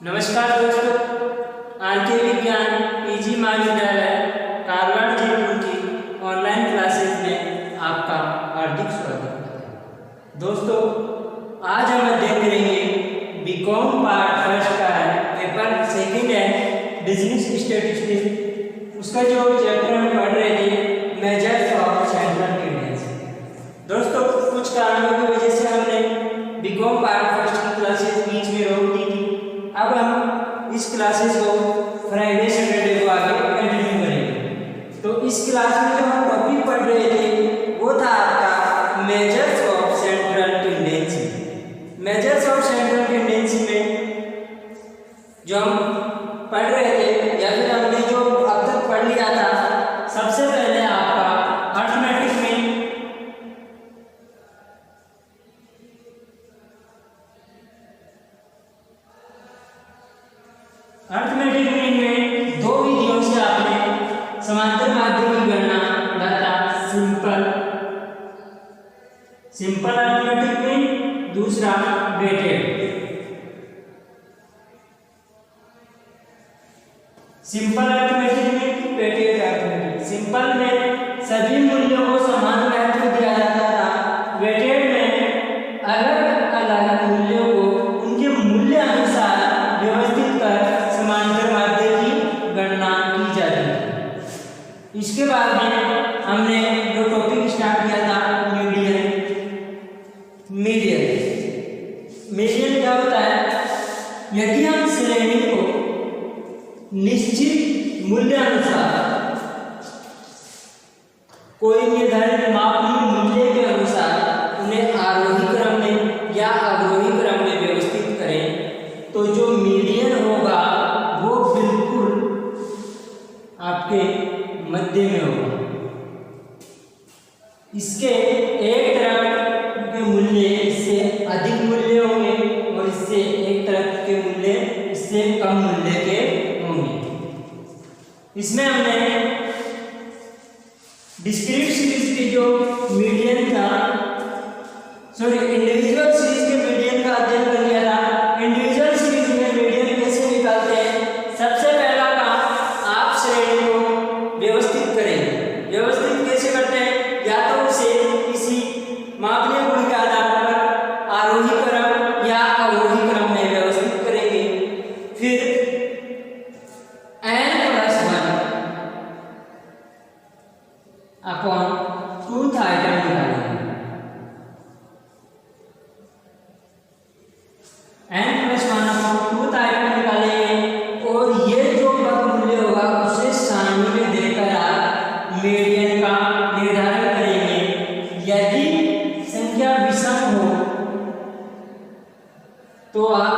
नमस्कार दोस्तों, आरके विज्ञान पीजी महाविद्यालय कारवार जयपुर की ऑनलाइन क्लासेस में आपका हार्दिक स्वागत है। दोस्तों, आज हम अध्ययन करेंगे बीकॉम पार्ट फर्स्ट का है, पेपर सेकंड है बिजनेस स्टैटिस्टिक्स। उसका जो चैप्टर हम पढ़ रहे थे मेजर्स ऑफ सेंट्रल टेंडेंसी। दोस्तों, कुछ कारणों की वजह से हमने बीकॉम पार्ट फर्स्ट की क्लासेस बीच में रोक दी थी। अब हम इस क्लासेस को फ्राइडे सैटरडे को आगे कंटिन्यू करेंगे। तो इस क्लास में जो हम टॉपिक पढ़ रहे थे वो था आपका measures of central tendency. Measures of central tendency में जो हम पढ़ रहे थे या फिर हमने जो अब तक पढ़ लिया था, सबसे पहले आपका अर्थमेटिक मीन में दो विधियों से आपने समांतर माध्य की गणना डाटा सिंपल अर्थमेटिक मीन, दूसरा weighted. Simple arithmetic mean, weighted arithmetic. Simple में सभी मूल्यों को समान महत्व दिया जाता था, वेटेड में अलग अलग मूल्यों को उनके मूल्य अनुसार व्यवस्थित कर समांतर माध्य की गणना की जाती है। इसके बाद में हमने जो टॉपिक स्टार्ट किया था मीडियन क्या होता है? यदि हम श्रेणी को निश्चित मूल्य अनुसार कोई निर्धारित मापनीय मूल्य के अनुसार उन्हें आरोही क्रम में या अवरोही क्रम में व्यवस्थित करें तो जो मीडियन होगा वो बिल्कुल आपके मध्य में होगा। इसके एक तरफ के मूल्य इससे अधिक मूल्य होंगे और इससे एक तरफ के मूल्य इससे कम मूल्य के होंगे। इसमें हमने डिस्क्रीट सीरीज की जो मीडियन था, इंडिविजुअल सीरीज के मीडियन का अध्ययन कर लिया था। इंडिविजुअल सीरीज में मीडियन कैसे निकालते हैं? सबसे पहला काम, आप श्रेणी को व्यवस्थित करेंगे। व्यवस्थित कैसे करते हैं? या तो उसे किसी मापनीय गुण के आधार पर आरोही क्रम या अवरोही क्रम में व्यवस्थित करेंगे। फिर n+1 अपॉन 2th आइटम निकालेंगे। n+1 अपॉन 2th आइटम निकालेंगे और ये जो पद मूल्य होगा उसे सारणी में देकर आप मीडियन का निर्धारण करेंगे। यदि संख्या विषम हो तो आप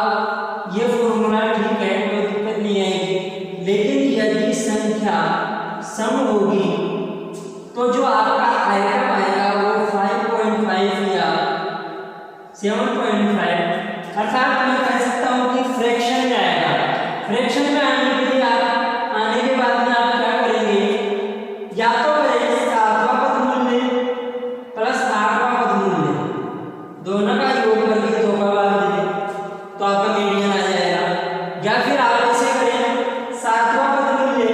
ये फॉर्मूला ठीक है, कोई दिक्कत नहीं आएगी। लेकिन यदि संख्या सम होगी तो जो आपका आइटम आएगा वो 5.5 या 7.5, अर्थात मैं कह सकता हूँ कि फ्रैक्शन में आएगा। फ्रैक्शन में आने के लिए आप आने के बाद में आप क्या करेंगे? या तो करेंगे 7वां पद मूल्य प्लस 8वां पद मूल्य, दोनों का योग करके 2 का भाग दे दें तो आपका मीडियन आ जाएगा। या फिर आप ऐसे करें 7वां पद मूल्य,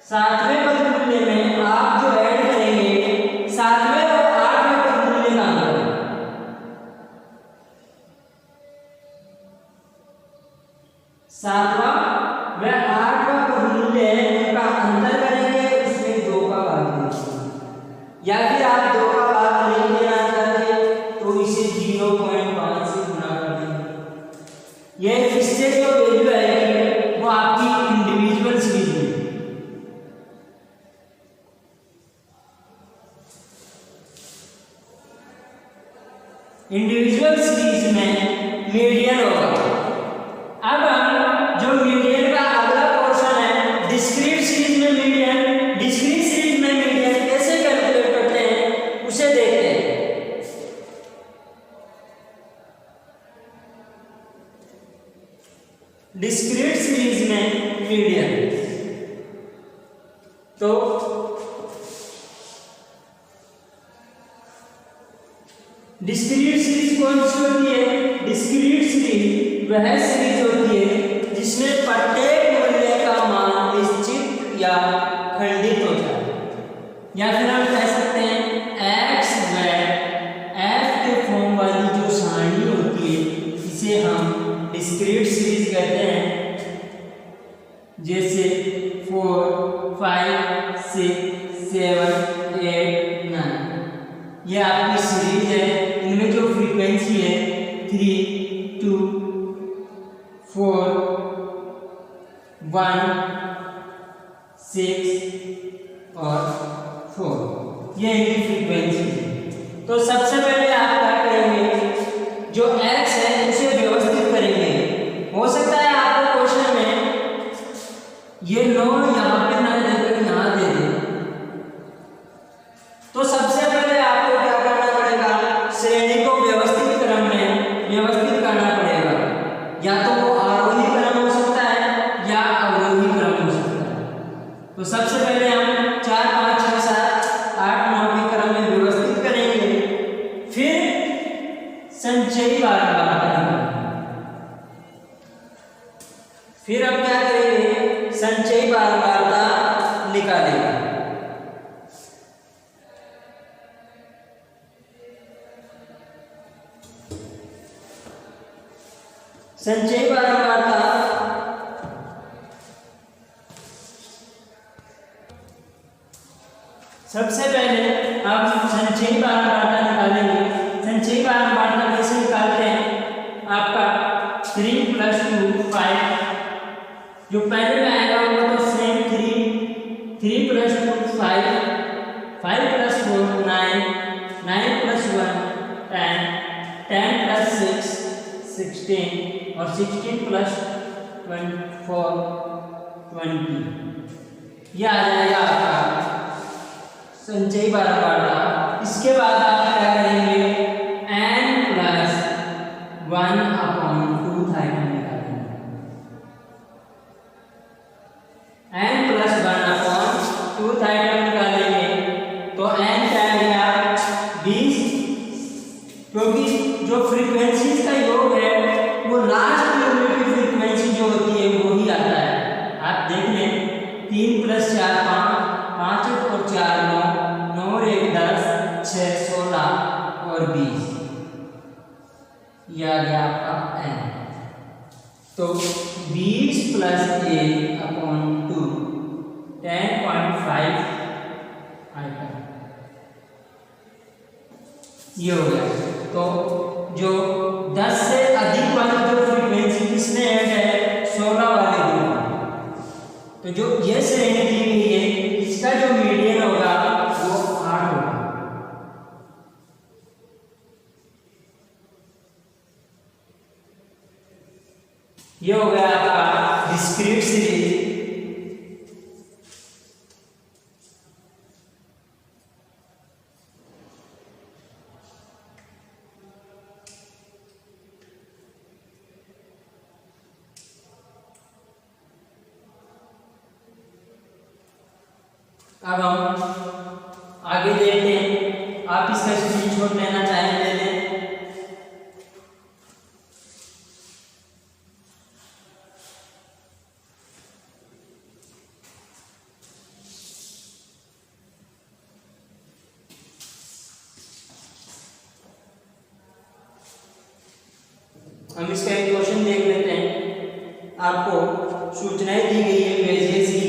7वें पद मूल्य में आप जो ऐड करेंगे 7वें और 8वें पद मूल्य का अंतर, 7वां व 8वां पद मूल्य का अंतर करेंगे, उसमें 2 का भाग देंगे। या फिर आप 2 का भाग नहीं लेना चाहते तो इसे 0.5 से गुणा कर देंगे। यह इससे जो वैल्यू आएगी वो आपकी इंडिविजुअल सीरीज में। इंडिविजुअल सीरीज में मीडियन होगा। अब हम जो मीडियन का अगला पोर्शन है डिस्क्रीट सीरीज में मीडियन, डिस्क्रीट सीरीज में मीडियन कैसे कैलकुलेट करते हैं उसे देखते हैं। डिस्क्रीट सीरीज में मीडियन, तो डिस्क्रीट सीरीज कौन सी होती है? डिस्क्रीट सीरीज वह सीरीज होती है जिसमें प्रत्येक मूल्य का मान निश्चित या खंडित होता है, या फिर हम कह सकते हैं एक्स व एफ के फॉर्म वाली जो सारणी होती है इसे हम डिस्क्रीट सीरीज कहते हैं। जैसे 4 5 6 7 8 9 ये आपकी सीरीज है। इनमें जो फ्रीक्वेंसी है 3 2 4 1 6 और 4 ये इनकी फ्रीक्वेंसी है। तो सबसे पहले आप क्या करेंगे, जो x है उसे व्यवस्थित करेंगे। हो सकता है आपको क्वेश्चन में ये 9 यहाँ पे ना दे कर यहाँ दे दे, तो सबसे पहले आपको क्या करना पड़ेगा, श्रेणी को व्यवस्थित क्रम में व्यवस्थित करना पड़ेगा। या तो वो आरोही क्रम हो सकता है या अवरोही क्रम हो सकता है। तो सबसे पहले हम 4 5 6 7 8 9 के क्रम में व्यवस्थित करेंगे, फिर संचयी बारंबार करेंगे। फिर हम क्या करेंगे, संचयी बारंबारता निकालेंगे। संचयी बारंबारता सबसे पहले हम संचयी बारंबारता निकालेंगे। संचयी बारंबारता कैसे निकालते हैं, आपका 3 + 2 5, जो पहले में आएगा वो तो सेम 3 + 2 5 5 + 4 9 9 + 1 10 10 + 6 16 और 16 + 4 20। यह आ जाएगा आपका संचयी बारंबारता। इसके बाद आप क्या करेंगे, n + 1/2 थाइटन निकालेंगे। n + 1/2 थाइटन निकालेंगे तो n क्या आएगा 20, क्योंकि जो फ्रीक्वेंसीज का योग है वो लास्ट यूनिट की फ्रीक्वेंसी जो होती है वो ही आता है। आप देख लें 3 + 4 5 5 और 4 9 9 और 1 10 6 16 और 20, यह आ गया आपका n। तो 20 + 1/2 10.5 आएगा, ये हो गया। तो जो 10 से अधिक वाली जो फ्रीक्वेंसी किसने ऐड है, 16 वाले ग्रुप। तो जो ये श्रेणी दी गई है इसका जो मीडियन होगा वो 8 होगा। ये हो गया आपका डिस्क्रीट सीरीज। अब हम आगे देखते हैं, आप इसका स्क्रीनशॉट लेना चाहें ले लें। हम इसका एक क्वेश्चन देख लेते हैं। आपको सूचनाएं दी गई है भेजिए सी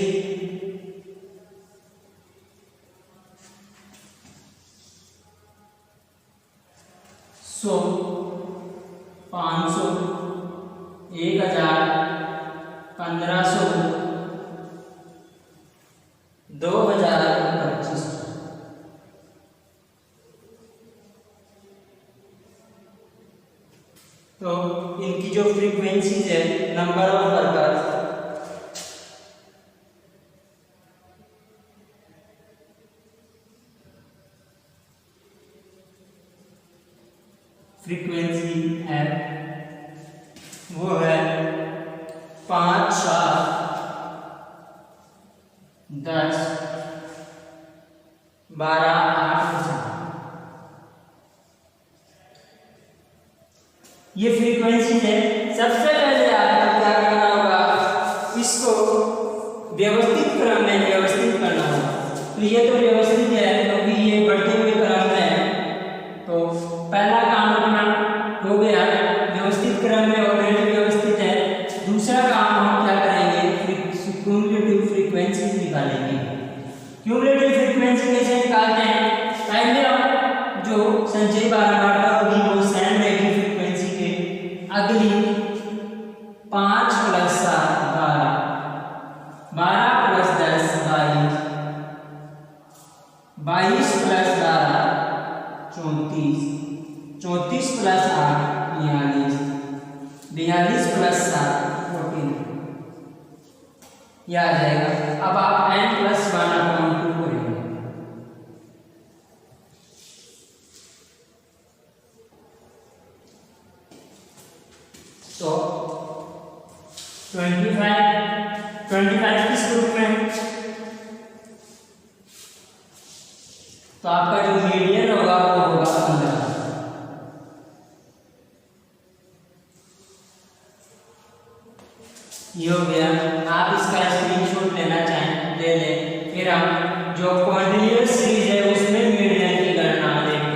100 500 1000 1500 2000 2500। तो इनकी जो फ्रीक्वेंसीज है नंबर ऑफ वर्कर्स, फ्रीक्वेंसी है वो है 5 7 10 12 8 9। ये फ्रीक्वेंसी है। सबसे पहले आपको क्या करना होगा, इसको व्यवस्थित क्रम में व्यवस्थित करना होगा। तो ये तो व्यवस्थित है क्योंकि ये बढ़ते हुए क्रम में है, तो पहला काम अपना हो गया व्यवस्थित क्रम में, ऑलरेडी व्यवस्थित है। दूसरा काम हम क्या करेंगे, क्यूमुलेटिव फ्रीक्वेंसी निकालेंगे। क्यूमुलेटिव फ्रीक्वेंसी कैसे निकालते हैं, पहले हम जो संचयी बारंबारता होगी वो सेम रहेगी फ्रीक्वेंसी के। अगली 5 + 7 12, 12 + 10 22, 22 + 12 34, 34 + 8 42, 42 + 7 14, यह आ जाएगा। अब आप n+1/2 करेंगे। तो 25 किस ग्रुप में, तो आपका जो मीडियन होगा वो होगा 15। ये हो गया। आप इसका स्क्रीनशॉट लेना चाहें ले लें, फिर हम जो कॉन्टिन्यूअस सीरीज है उसमें मीडियन की गणना देखते हैं।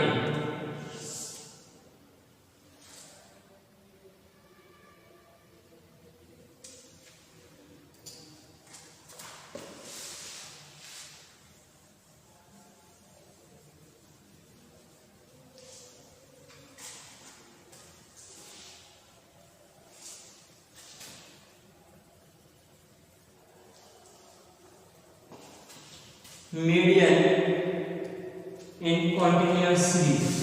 मीडियन इन कॉन्टिन्यूअस सीरीज,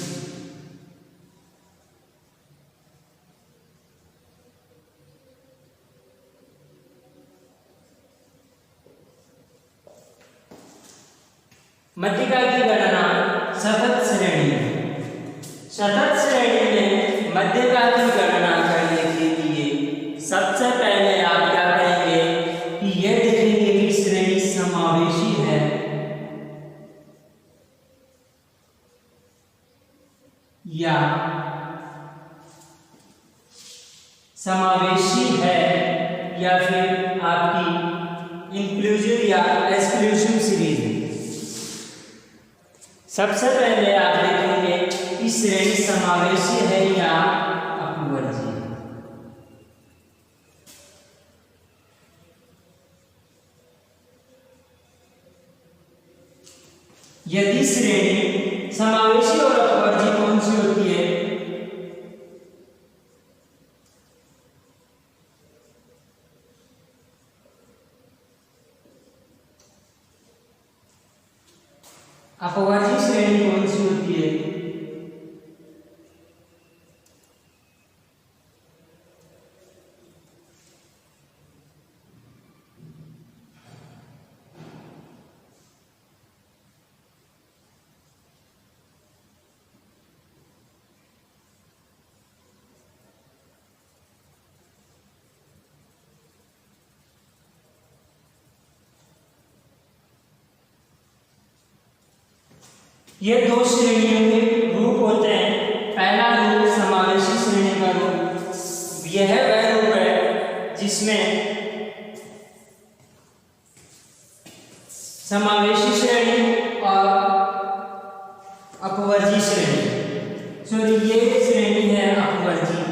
मध्यिका की गणना सतत श्रेणी में। सतत श्रेणी में मध्यिका की गणना करने के लिए सबसे पहले आप क्या करेंगे कि यह देखेंगे कि श्रेणी समावेशी है या फिर आपकी इंक्लूसिव या एक्सक्लूसिव सीरीज है। सबसे पहले आप देखेंगे कि श्रेणी समावेशी है या अपवर्जी है। यदि श्रेणी समावेशी और अपवर्जी कौन सी होती है, अपवर्जी श्रेणी कौन सी होती है, ये दो श्रेणियों के रूप होते हैं। पहला रूप समावेशी श्रेणी का रूप, यह वह रूप है जिसमें समावेशी श्रेणी और अपवर्जी श्रेणी, सॉरी ये श्रेणी है अपवर्जी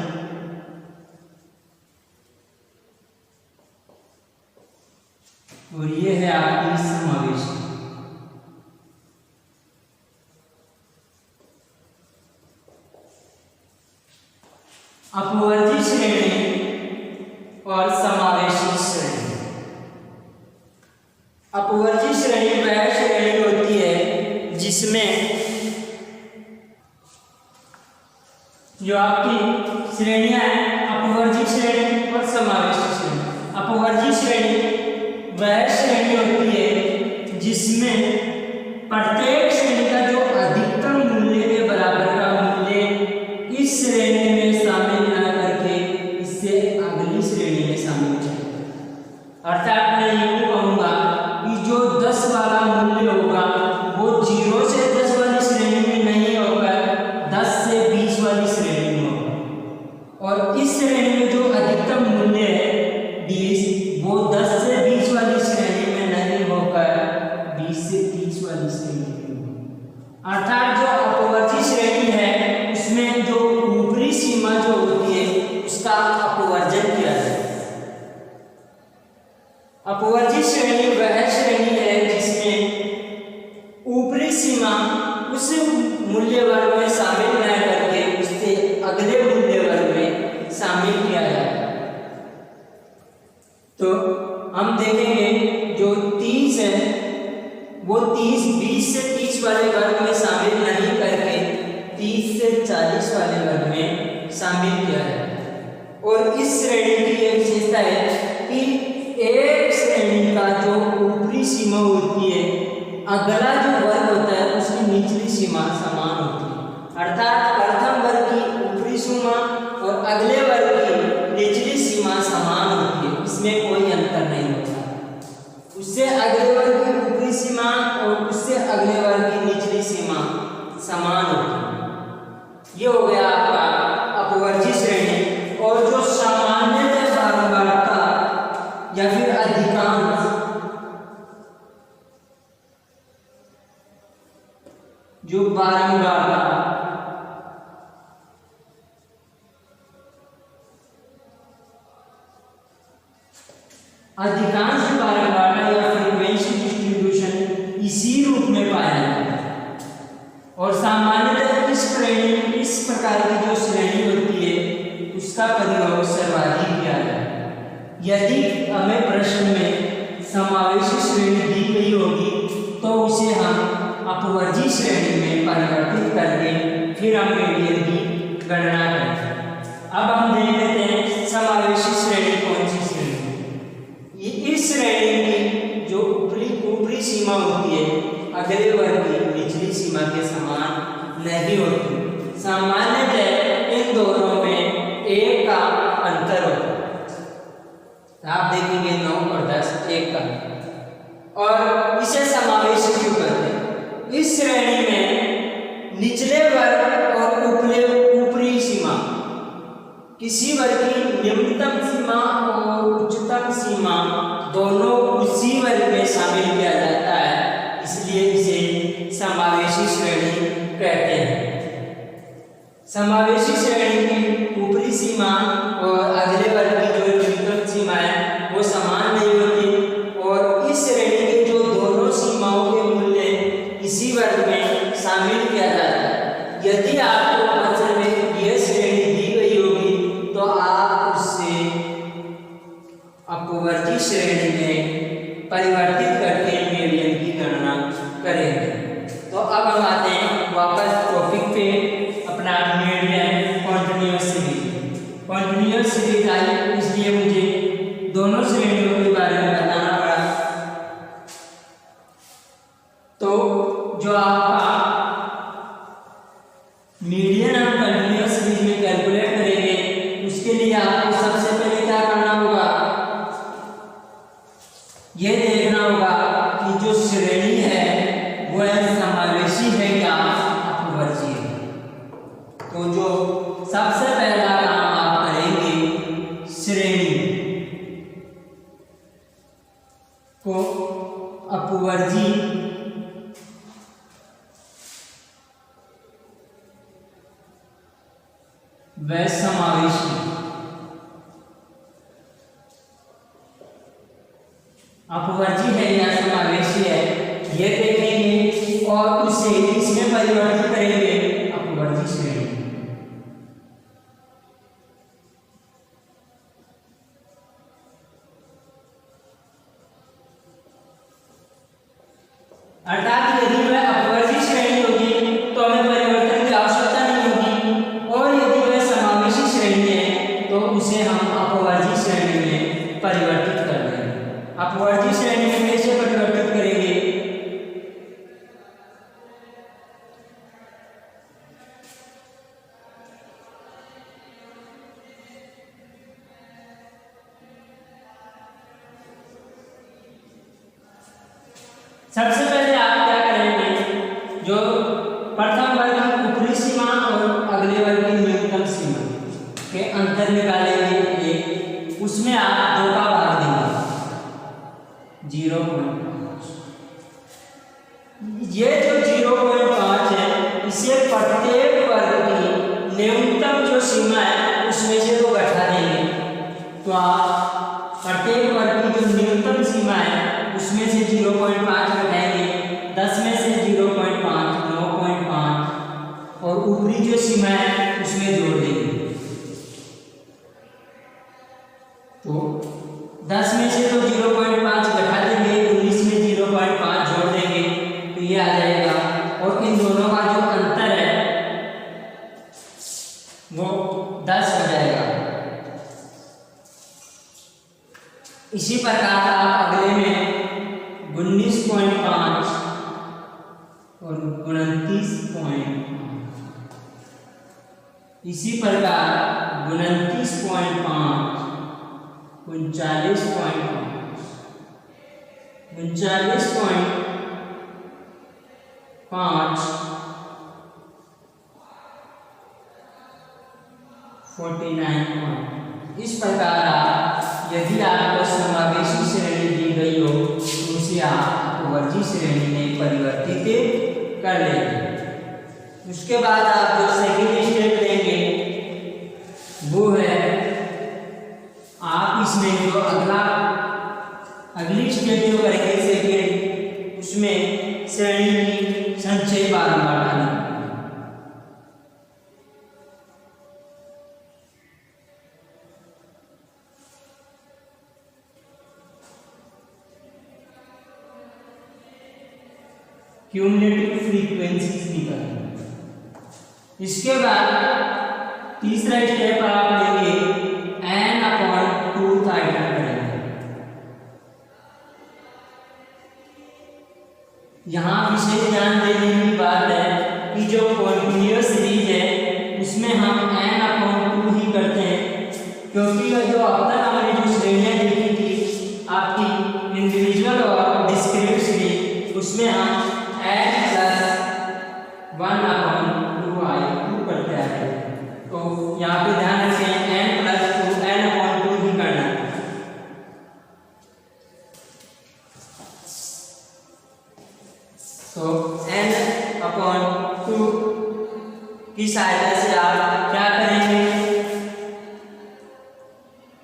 और ये है आपकी समावेशी। अपवर्जी श्रेणी और समावेशी श्रेणी। अपवर्जी श्रेणी वह श्रेणी होती है जिसमें जो आपकी श्रेणियां हैं अपवर्जी श्रेणी और समावेशी श्रेणी। अपवर्जी श्रेणी वह श्रेणी होती है जिसमें प्रत्येक श्रेणी का जो अधिकतम मूल्य के बराबर का मूल्य इस श्रेणी में शामिल न करके इससे अगली श्रेणी में शामिल है। अर्थात मैं यूं कहूंगा कि जो 10 वाला मूल्य होगा वो 0 से 10 वाली श्रेणी में नहीं होगा, 10 से 20 वाली श्रेणी में होगा। 40 वाले वर्ग में शामिल किया जाता है। और इस श्रेणी की एक विशेषता है कि एक श्रेणी का जो ऊपरी सीमा होती है, अगला जो वर्ग होता है उसकी निचली सीमा समान होती है। अर्थात प्रथम वर्ग की ऊपरी सीमा और अगले वर्ग की निचली सीमा समान होती है, इसमें कोई अंतर नहीं होता। उससे अगले वर्ग की ऊपरी सीमा और उससे अगले वर्ग की निचली सीमा समान होती है। ये हो गया आपका अपवर्जी श्रेणी। और जो सामान्यतः बारंबारता या फिर अधिकांश, जो बारंबारता अधिकांश बारंबारता या फ्रीक्वेंसी डिस्ट्रीब्यूशन इसी रूप में पाया जाता है। और सामान्यतः इस प्रकार की जो श्रेणी होती है उसका प्रयोग सर्वाधिक किया जाता है। यदि हमें प्रश्न में समावेशी श्रेणी दी गई होगी तो उसे हम अपवर्जी श्रेणी में परिवर्तित करके फिर हम मीडियन की गणना करते हैं। अब हम देख लेते हैं समावेशी श्रेणी कौन सी श्रेणी। इस श्रेणी की जो ऊपरी सीमा होती है अगले वर्ग की निचली सीमा के समान नहीं होती। सामान्यतः इन दोनों में 1 का अंतर होता है। आप देखेंगे 9 और 10 1 का। और इसे समावेशी क्यों कहते हैं? इस श्रेणी में निचले वर्ग और ऊपरी सीमा, किसी वर्ग की निम्नतम सीमा और उच्चतम सीमा दोनों उसी वर्ग में शामिल किया जाता है, इसलिए इसे समावेशी श्रेणी कहते हैं। समावेशी श्रेणी की ऊपरी सीमा और अगले वर्ग की जो निम्नतम सीमा है वो समान नहीं होती। और इस श्रेणी के जो दोनों सीमाओं के मूल्य इसी वर्ग में शामिल किया जाता है। यदि आपको प्रश्न में यह श्रेणी दी गई होगी तो आप उससे अपवर्जी श्रेणी में परिवर्तित करके मीडियन की गणना करेंगे। तो अब हम आते हैं वापस टॉपिक पे, अपना median continuous series. Continuous series आई इसलिए मुझे दोनों श्रेणियों के बारे में बताना पड़ा। तो जो आपका मीडियन हम कंटिन्यूअस सीरीज में कैलकुलेट करेंगे उसके लिए आपको सबसे पहले क्या करना होगा, ये देखना होगा कि जो श्रेणी है वह समावेशी है या अपवर्जी है। तो जो सबसे पहला काम आप करेंगे, श्रेणी को अपवर्जी व समावेशी अपवर्जी है या समावेशी है ये देखेंगे और उसे इसमें परिवर्तित करेंगे अपवर्जी श्रेणी। अर्थात यदि वह अपवर्जी श्रेणी होगी तो हमें परिवर्तन की आवश्यकता नहीं होगी, और यदि वह समावेशी श्रेणी है तो उसे हम अपवर्जी श्रेणी में परिवर्तित कर देंगे। अपवर्जी श्रेणी में कैसे परिवर्तित करेंगे, सबसे पहले आप क्या करेंगे, जो प्रथम वर्ग की ऊपरी सीमा और अगले वर्ग की न्यूनतम सीमा के अंतर निकालेंगे, उसमें आप 2 का भाग देंगे 0.5। ये जो 0.5 है इसे प्रत्येक वर्ग की न्यूनतम जो सीमा है उसमें से 2 घटा देंगे। तो आप प्रत्येक वर्ग की जो न्यूनतम सीमा है उसमें से 0.5 घटाएंगे, 10 में से 0.5 9.5 और ऊपरी जो सीमा है उसमें जोड़ देंगे। तो 10 में से तो 0.5 घटा देंगे, 19 में 0.5 जोड़ देंगे तो ये आ जाएगा। और इन दोनों का जो अंतर है वो 10 हो जाएगा। इसी प्रकार आप अगले में 19.5 और 29.5, इसी प्रकार 29.5, 39.5, 39.5, 49. इस प्रकार आप यदि आपको समावेशी श्रेणी दी गई हो तो उसे आप अपवर्जी श्रेणी में परिवर्तित कर लेंगे। उसके बाद आप जो सेकंड स्टेप लेंगे वो है आप इसमें जो अगली स्टेप जो करेंगे सेकंड, उसमें श्रेणी की संचय बारंबारता लेंगे। क्यूमुलेटिव फ्रीक्वेंसीज निकालेंगे। इसके बाद तीसरा स्टेप आप लेंगे n/2 आइटम करेंगे। यहाँ विशेष ध्यान देने की बात है कि जो कॉन्टिन्यूअस सीरीज है उसमें हम n/2 ही करते हैं, क्योंकि जो अब तक हमने जो श्रेणियाँ देखी थी आपकी इंडिविजुअल और डिस्क्रीट सीरीज, उसमें हम n+1/2 करते हैं। तो यहाँ पे ध्यान रखें n+2 ही करना है। तो n/2 की सहायता से आप क्या करेंगे,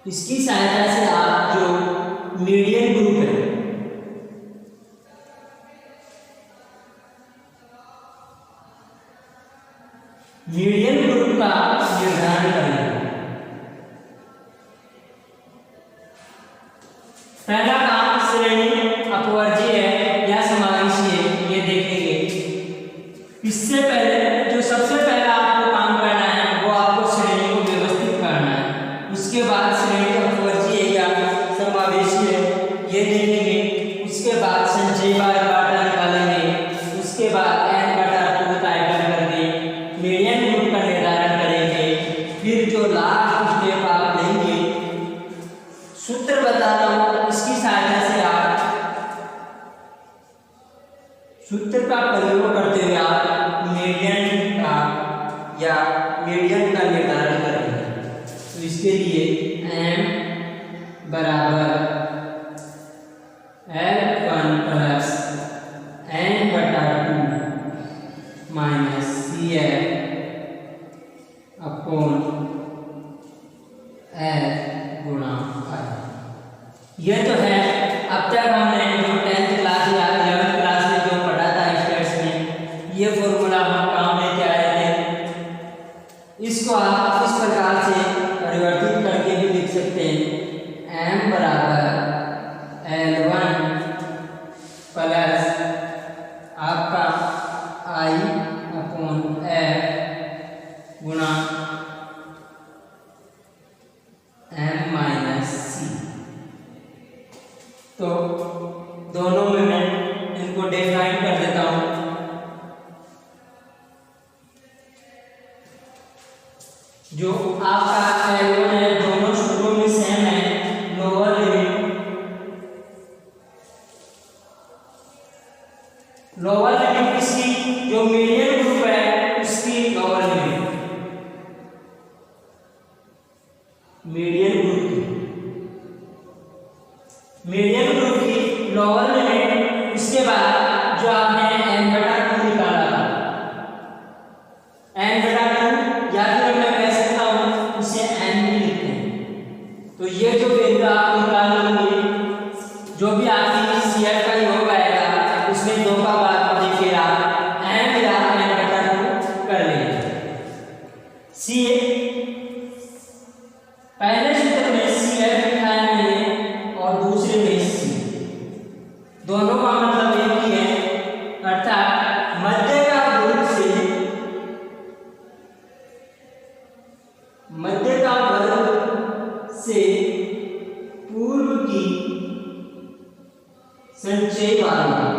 इसकी सहायता से आप जो मीडियन ग्रुप है मीडियन ग्रुप का निर्धारण करेंगे। पहला काम श्रेणी अपवर्जी है या समावेशी है ये देखेंगे। इससे पहले जो सबसे पहला आपको काम करना है वो आपको श्रेणी को व्यवस्थित करना है। उसके बाद श्रेणी अपवर्जी है या समावेशी है ये देखेंगे। उसके बाद संचयी बारंबारता निकालेंगे। उसके बाद n/2 तय करके मीडियन ग्रुप का निर्धारण करेंगे। फिर जो लास्ट स्टेप आप लेंगे, सूत्र बता रहा हूं, इसकी सहायता से आप सूत्र का प्रयोग करते हुए आप मीडियन का या मीडियन का निर्धारण करेंगे। तो इसके लिए m बराबर L1 plus n/2 minus CF upon F गुणा I। यह तो है अब तक हमने जो 10th क्लास या 11th क्लास में जो पढ़ा था स्टेट्स में, ये फॉर्मूला हम काम लेके आए थे। इसको आप इस प्रकार से परिवर्तित करके भी लिख सकते हैं। m बराबर L1 प्लस आपका I अपॉन F गुणा m माइनस सी। तो दोनों में मैं इनको डिफाइन कर देता हूं। जो आपका L1 है दोनों सूत्रों में सेम है। लोअर लिमिट किसकी, जो मीडियन ग्रुप है उसकी लोअर लिमिट, मीडियन ग्रुप की लोअर लिमिट। उसके बाद जो आपने n/2 निकाला, n/2 या फिर मैं कह सकता हूं इसे n भी लिखते हैं। तो ये जो वैल्यू आप निकालोगे, जो भी आपकी CF का योग आएगा उसमें 2 का भाग देखिए आप m या n/2 कर लेंगे। पहले सूत्र में CF लिखा है मैंने और दूसरे में C, दोनों का मतलब एक ही है, अर्थात मध्य का ग्रुप से मध्य का वर्ग से पूर्व की संचय बारंबार।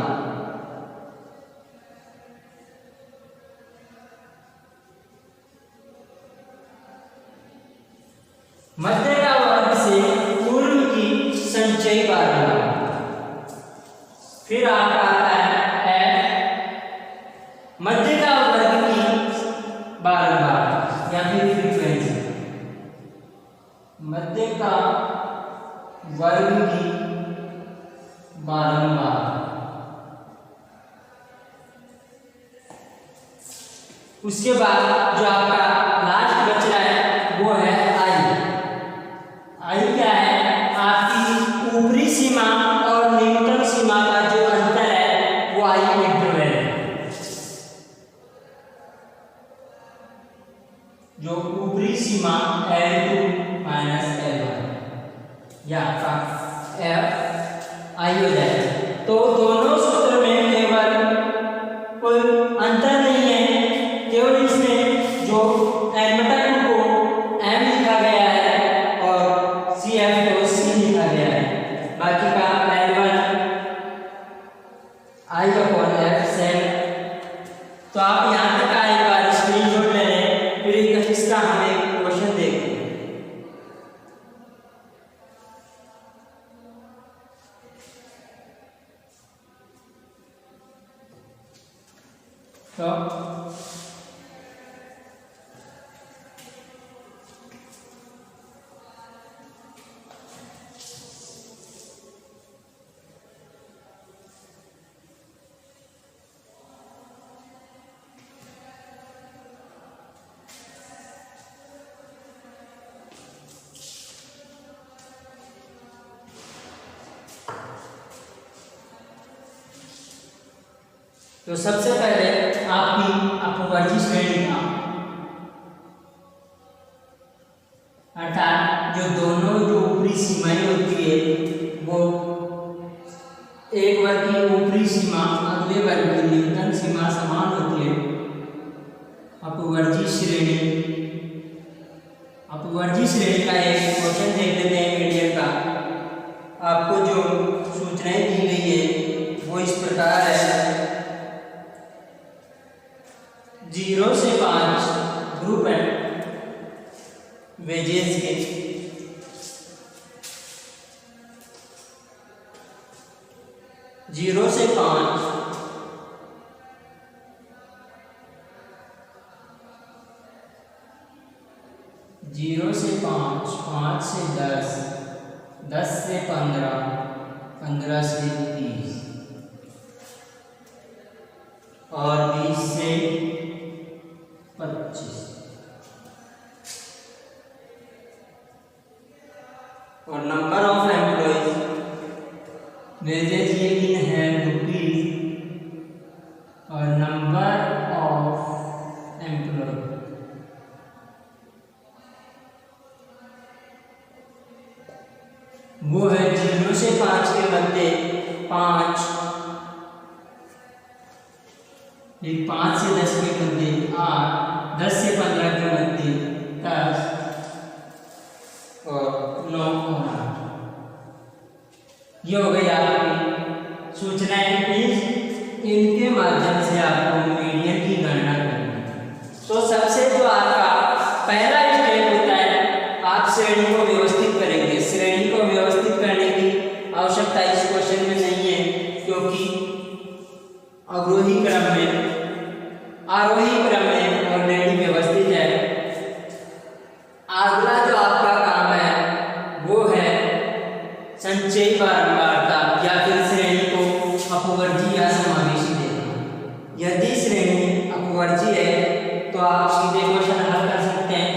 मध्य का वर्ग से पूर्व की संचय बारंबार। फिर आपका आता है मध्य का वर्ग की बारंबार या फिर फ्रीक्वेंसी। मध्य का वर्ग की बारंबार। उसके बाद जो आपका लास्ट बच रहा है वो है आई। आई क्या है? आपकी ऊपरी सीमा और न्यूनतम सीमा का जो अंतर है वो आई इंटरवल है। जो ऊपरी सीमा L2 माइनस L1 या F आई हो जाए। तो दोनों सूत्र में केवल कोई अंतर नहीं है, केवल इसमें जो m/2 को m लिखा गया है और CF को C लिखा गया है। बाकी का L1 I/F सेम। तो आप यहाँ तक का एक बार स्क्रीनशॉट ले लें, फिर इसका हम एक क्वेश्चन देखते हैं। तो सबसे पहले आपकी अपवर्ती श्रेणी का अर्थात जो दोनों जो ऊपरी सीमाएं होती है वो एक वर्ग की ऊपरी सीमा अगले वर्ग की न्यूनतम सीमा समान होती है। अपवर्ती श्रेणी का एक क्वेश्चन देख लेते हैं मीडियम का। आपको जो सूचनाएं दी गई है वो इस प्रकार है। 0 से 5 ग्रुप है वेजेस के। 0 से 5 0 से 5, 5 से 10, 10 से 15, 15 से 30 और 20 से 25। और नंबर ऑफ एम्प्लॉइज वेजेस ये गिन है रुपीज और नंबर ऑफ एम्प्लॉय वो है 0 से 5 के मध्य 5, 5 से 10 के मध्य 8, 10 से 15 के मध्य 10 और 9 और 8। ये हो गई आपकी सूचनाएं। इनके माध्यम से आपको मीडियन की गणना करनी है। तो सबसे जो आपका पहला स्टेप होता है, आप श्रेणी को व्यवस्थित करेंगे। श्रेणी को व्यवस्थित करने की आवश्यकता इस क्वेश्चन में नहीं है, क्योंकि अवरोही क्रम में, आरोही क्रम में ऑलरेडी व्यवस्थित है। अगला जो आपका काम है वो है संचयी बारंबारता या फिर श्रेणी को अपवर्ती या समावेशी देना। यदि श्रेणी अपवर्ती है तो आप सीधे क्वेश्चन हल कर सकते हैं।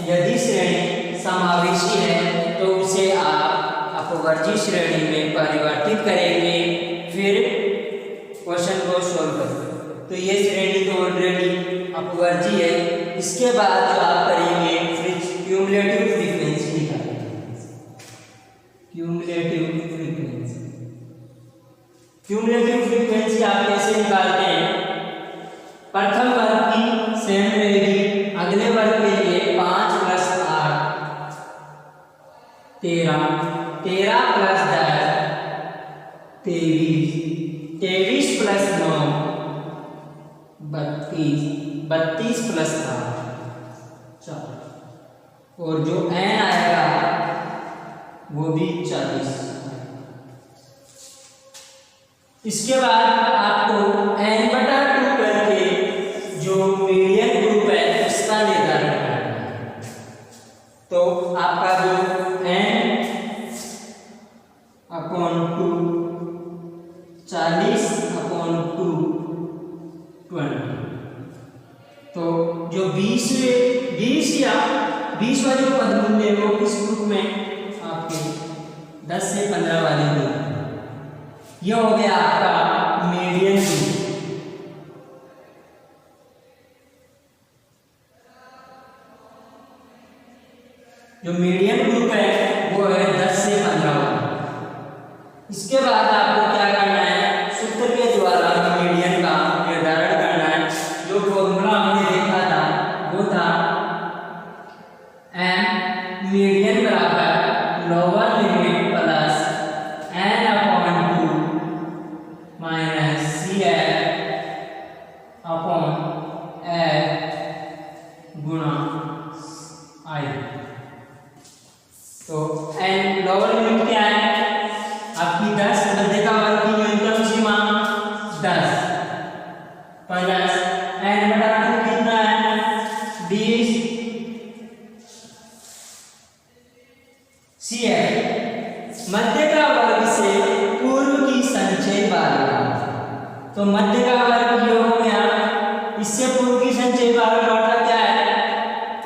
यदि श्रेणी समावेशी है तो उसे आप अपवर्ती श्रेणी में परिवर्तित करेंगे, फिर क्वेश्चन को सॉल्व करेंगे। तो ये श्रेणी तो ऑलरेडी अपवर्ती है। इसके बाद जो आप करेंगे क्यूमुलेटिव फ्रीक्वेंसी निकालेंगे। क्यूमुलेटिव फ्रीक्वेंसी आप कैसे निकालते हैं? प्रथम वर्ग की सेम रहेगी, अगले वर्ग के लिए 5 + 13, 13 प्लस 10 23, 23 प्लस 9 32, 32 प्लस 8 4, और जो n आएगा वो भी 40। इसके बाद आपको n/2 करके जो मीडियन ग्रुप है उसका निर्धारण करना है। तो आपका जो n/2 40/2 20, तो जो 20 या 20 वाले पद मूल्य वो किस ग्रुप में, आपके 10 से 15 वाले ग्रुप। यह हो गया आपका मीडियन ग्रुप। जो मीडियन ग्रुप है वो है 10 से 15 वाला। इसके बाद आपको क्या करना है, सूत्र के द्वारा मीडियन का निर्धारण करना है। जो फॉर्मूला हमने देखा था वो था m मीडियन बराबर lower limit plus n/2 minus CF upon F गुणा I। तो n लोअर लिमिट क्या है आपकी 10, मध्य का वर्ग की न्यूनतम सीमा 10 प्लस n/2 कितना है 20 CF मध्य का वर्ग से पूर्व की संचय बारह। तो मध्य का वर्ग ये हो गया, इससे पूर्व की संचय बारह क्या है,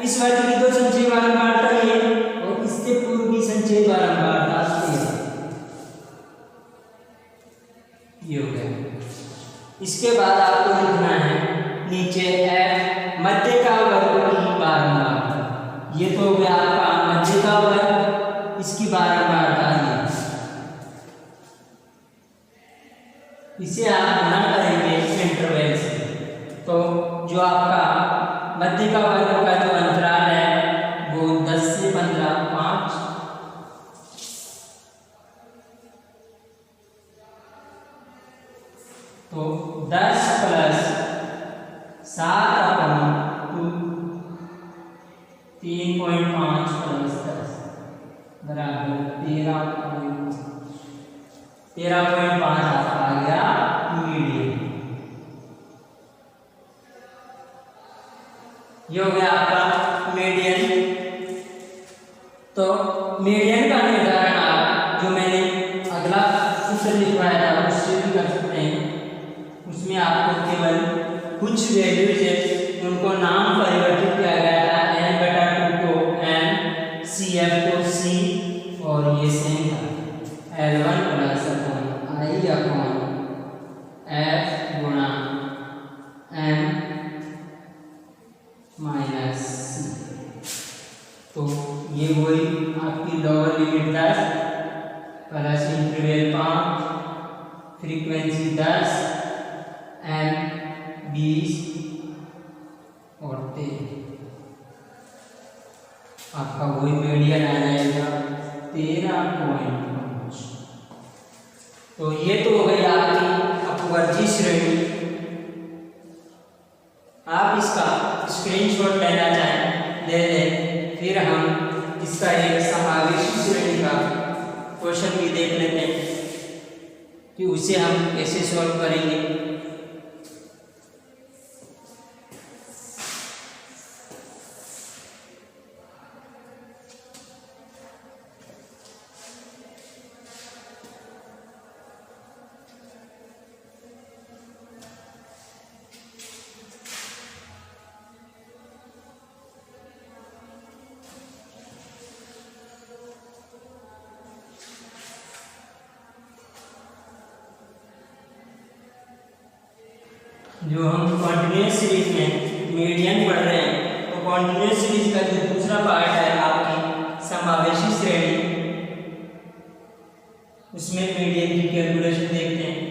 इस वर्ग की दो संचय बारह ये, और इससे पूर्व की संचय बारह ये हो गया। इसके बाद आपको लिखना है नीचे f मध्य का वर्ग की बारह। ये तो हो गया आपका मध्य का वर्ग, इसकी बारह ये, इसे आप गुणा करेंगे इंटरवल से। तो जो आपका मध्य का वर्ग का जो अंतराल है वो 10 से 15 5, तो 10 प्लस 7/2 3.5 प्लस 10 बराबर 13.5 आ गया मीडियन। ये हो गया आपका मीडियन। तो मीडियन का निर्धारण आप जो मैंने अगला सूत्र लिखवाया था उससे भी कर सकते हैं। उसमें आपको केवल कुछ वैल्यूज है उनको नाम परिवर्तित किया गया था, n/2 को n, CF को C, और ये सेम था L1 प्लस I/F गुणा m माइनस C। तो ये वही आपकी lower limit 10 plus interval 5, frequency 10, m 20 और 13, आपका वही मीडियन आ जाएगा 13.5। तो ये तो हो गई आपकी अपवर्ती श्रेणी। आप इसका स्क्रीनशॉट लेना चाहें ले लें, फिर हम इसका एक समावेशी श्रेणी का क्वेश्चन भी देख लेते हैं कि उसे हम कैसे सॉल्व करेंगे। जो हम कॉन्टिन्यूअस सीरीज में मीडियन पढ़ रहे हैं, तो कॉन्टिन्यूअस सीरीज का जो दूसरा पार्ट है आपकी समावेशी श्रेणी, उसमें मीडियन की कैलकुलेशन देखते हैं।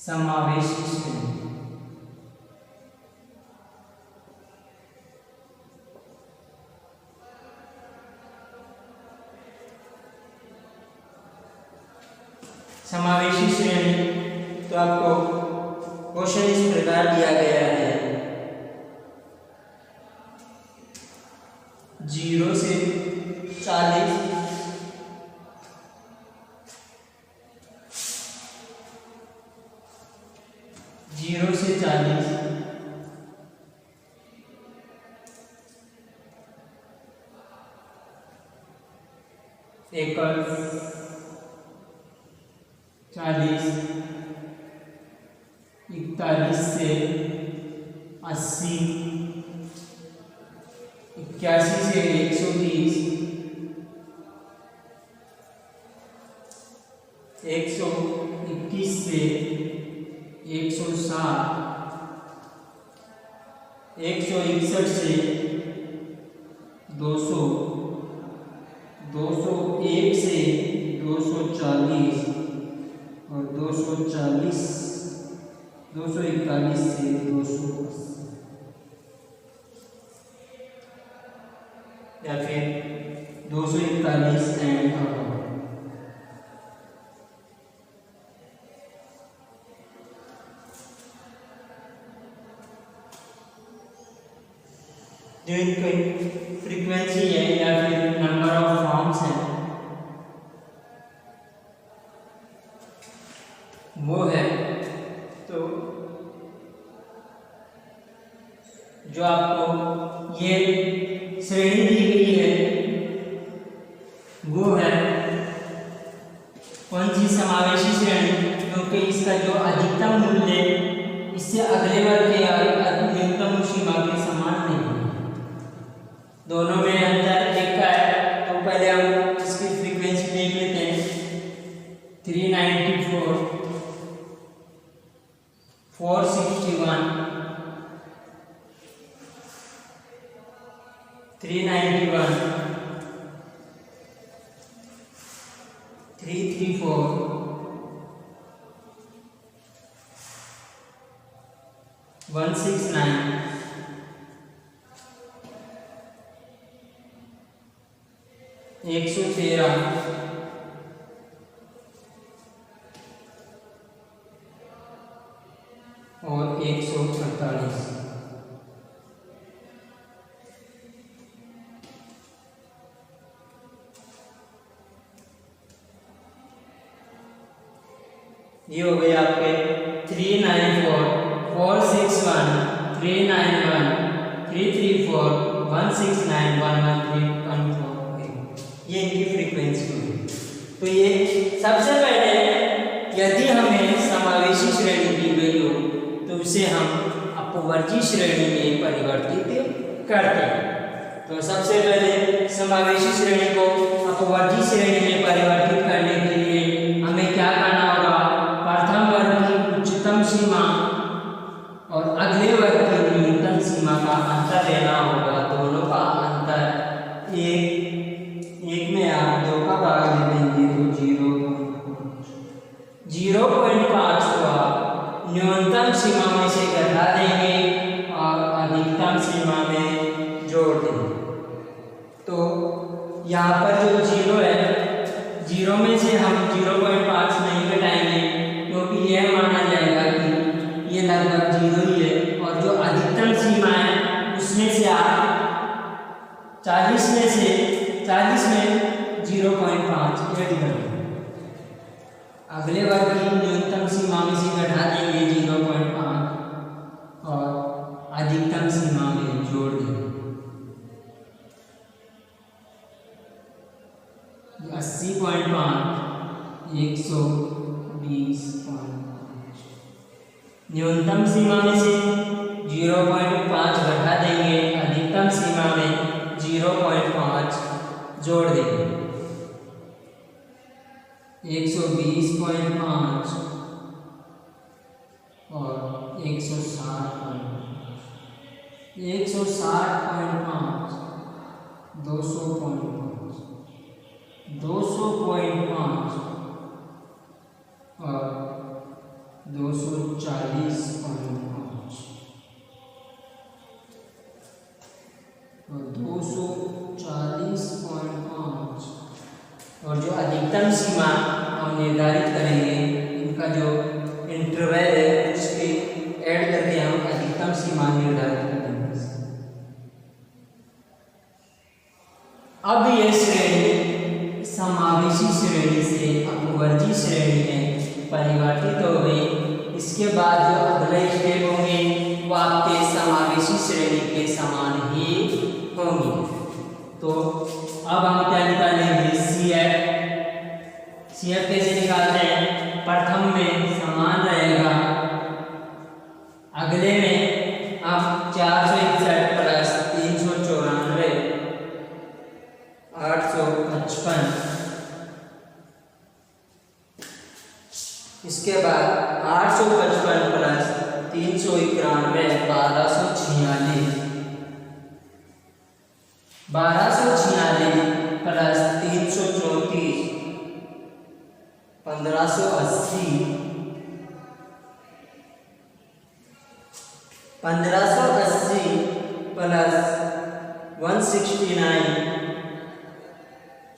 समावेशी श्रेणी। समावेशी श्रेणी तो आपको क्वेश्चन इस प्रकार दिया गया है, 0 से 40, 0 से 40, 41, 40, 41 से 80, 81 से 130, 121 से 160, 161 से 200, 201 से 240 और 241 से 280 या फिर 241 एंड अबव। जो इनकी फ्रीक्वेंसी है या फिर नंबर ऑफ फॉर्म्स है वो है, तो जो आपको ये श्रेणी दी गई है वो है कौन सी समावेशी श्रेणी, क्योंकि इसका जो अधिकतम मूल्य इससे अगले वर्ग के न्यूनतम सीमा के समान नहीं है, दोनों में अंतर एक का है। तो पहले हम इसकी फ्रीक्वेंसी देख लेते हैं, 394, 461, 391, 334, 169, 113 और 148। ये हो गए आपके 394, 461, 391, 334, 169, 113, ये इनकी फ्रीक्वेंसी हुई। तो ये सबसे पहले यदि हमें समावेशी श्रेणी दी गई हो तो उसे हम अपवर्गी श्रेणी में परिवर्तित करते हैं। तो सबसे पहले समावेशी श्रेणी को अपवर्गी श्रेणी में परिवर्तित करने के लिए हमें क्या करना होगा, प्रथम वर्ग की उच्चतम सीमा और अगले वर्ग की न्यूनतम सीमा का अंतर लेना होगा। दोनों का अंतर एक में आप 2 का भाग ले लेंगे तो 0.5 को आप न्यूनतम सीमा में से घटा देंगे और अधिकतम सीमा में जोड़ देंगे। तो यहाँ पर जो 0 है, 0 में से हम 0.5 नहीं घटाएंगे क्योंकि यह माना जाएगा कि ये लगभग 0 ही है, और जो अधिकतम सीमा है उसमें से आप 40 में 0.5 ऐड करेंगे, अगले वर्ग की न्यूनतम सीमा में से घटा देंगे 0.5 और अधिकतम सीमा में जोड़ देंगे। 80.5, 120.5, न्यूनतम सीमा में से 0.5 घटा देंगे, अधिकतम सीमा में 0.5 जोड़ देंगे। 120.5 और 160.5, 160.5, 200.5, 200.5 और 200 अधिकतम सीमा हम निर्धारित करेंगे। इनका जो इंटरवल है उसके ऐड करके हम अधिकतम सीमा निर्धारित करेंगे। अब ये श्रेणी समावेशी श्रेणी से अपवर्जी श्रेणी में परिवर्तित हो गई। इसके बाद जो अगले स्टेप होंगे वो आपके समावेशी श्रेणी के समान ही होंगे। तो अब हम क्या निकालेंगे, CF कैसे निकालते हैं? प्रथम में समान रहेगा, अगले में अब 461 प्लस 394 855, इसके बाद 855 plus 391 1246 plus 334 1580 plus 169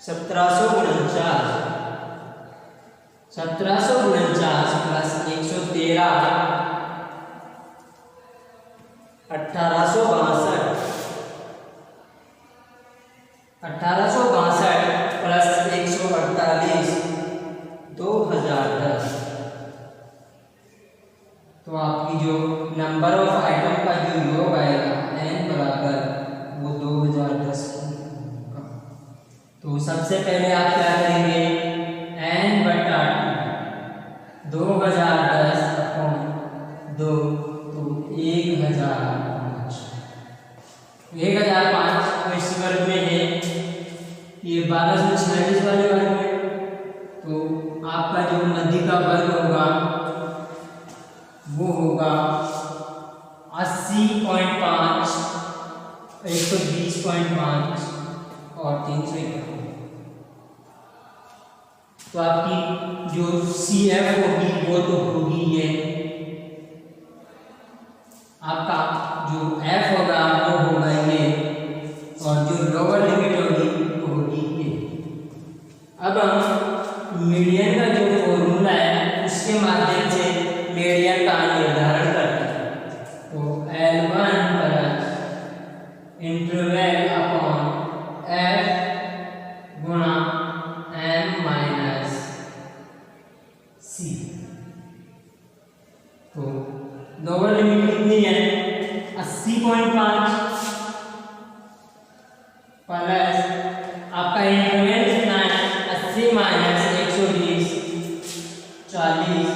1749 plus 113 1862 plus 148 2010। तो आपकी जो नंबर ऑफ आइटम का जो योग आएगा n बराबर वो 2010 होगा। तो सबसे पहले आप क्या करेंगे, n बटा 2010 अपॉन 2 तो 1005 तो इस वर्ग में है, ये 1246 वाले वर्ग में। तो आपका जो मध्य का वर्ग होगा वो होगा 80.5 120.5 और 351। तो आपकी जो CF होगी वो तो होगी ये, आपका जो F होगा वो होगा ये, और जो लोअर लिमिट होगी वो होगी ये। अब हम मीडियन का जो फॉर्मूला है उसके माध्यम से मीडियन का निर्धारण करते हैं। तो L1 plus interval upon F गुणा M माइनस C। तो लोअर लिमिट कितनी है, 80.5 प्लस आपका इंटरवल कितना है, 80 माइनस 120 40।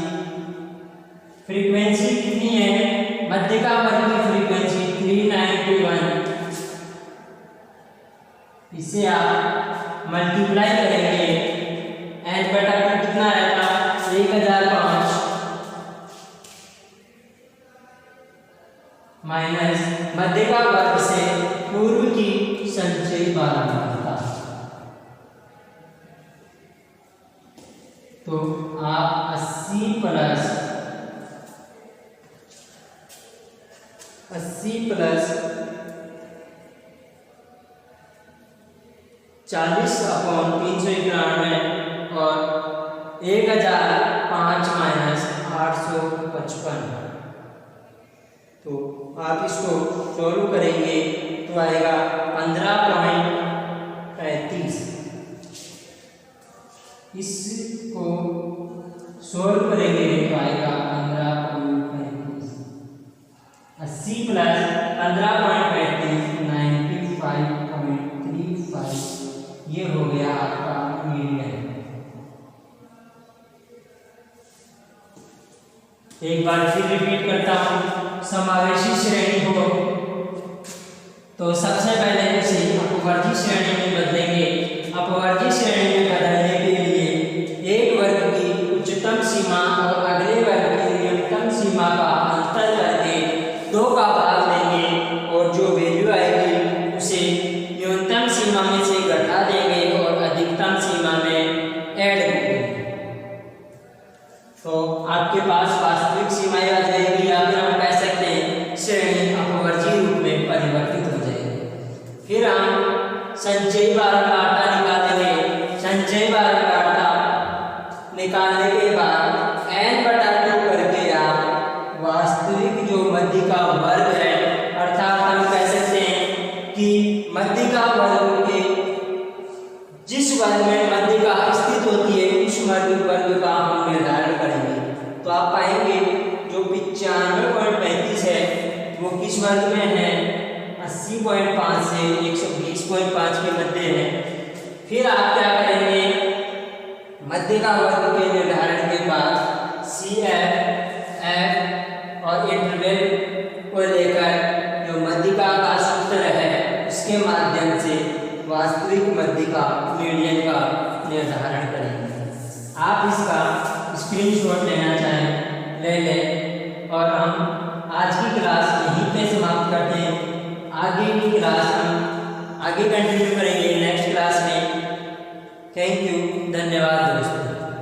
फ्रीक्वेंसी कितनी है, मध्यिका वर्ग की फ्रीक्वेंसी 391। इसे आप मल्टीप्लाई करेंगे, n बटा 2 कितना आएगा, 1005 माइनस मध्यिका वर्ग से पूर्व की संचयी बारंबारता। तो आप 80 प्लस 40 अपॉन 391 और 1005 माइनस 855। तो आप इसको सॉल्व करेंगे तो आएगा 15.35। इसको सॉल्व करेंगे तो आएगा 15.35। 80 प्लस 15.35 95.35, ये हो गया आपका मीडियन। एक बार फिर रिपीट करता हूँ, समावेशी श्रेणी हो तो सबसे पहले इसे अपवर्जी श्रेणी में बदलेंगे। अपवर्जी श्रेणी में बदलने के लिए एक वर्ग की उच्चतम सीमा और अगले वर्ग की न्यूनतम सीमा का अंतर करके 2 का भाग देंगे और जो वैल्यू आएगी उसे न्यूनतम सीमा में से घटा देंगे और अधिकतम सीमा में ऐड करेंगे। तो आपके पास वास्तविक सीमाएं आ जाएगी, या फिर हम कह सकते हैं श्रेणी अपवर्जी रूप में परिवर्तित हो जाएगी। फिर हम संचयी बारंबारता निकालेंगे। संचयी बारंबारता निकालने के बाद n/2 करके आप वास्तविक जो मध्य का वर्ग है, अर्थात हम कह सकते हैं कि मध्य का वर्ग के जिस वर्ग में मध्य का स्थित होती है उस वर्ग का हम निर्धारण करेंगे। तो आप पाएंगे जो 95.35 है वो किस वर्ग में है, 80.5 से 120.5 के मध्य है। फिर आप क्या करेंगे, मध्य का वर्ग के निर्धारण के बाद CF, F और इंटरवल को लेकर जो मध्यिका का सूत्र है उसके माध्यम से वास्तविक मध्यिका मीडियन का निर्धारण करेंगे। आप इसका स्क्रीनशॉट लेना चाहें ले लें और हम आज की क्लास यहीं पे समाप्त करते हैं। आगे की क्लास हम आगे कंटिन्यू करेंगे नेक्स्ट क्लास में। थैंक यू, धन्यवाद दोस्तों।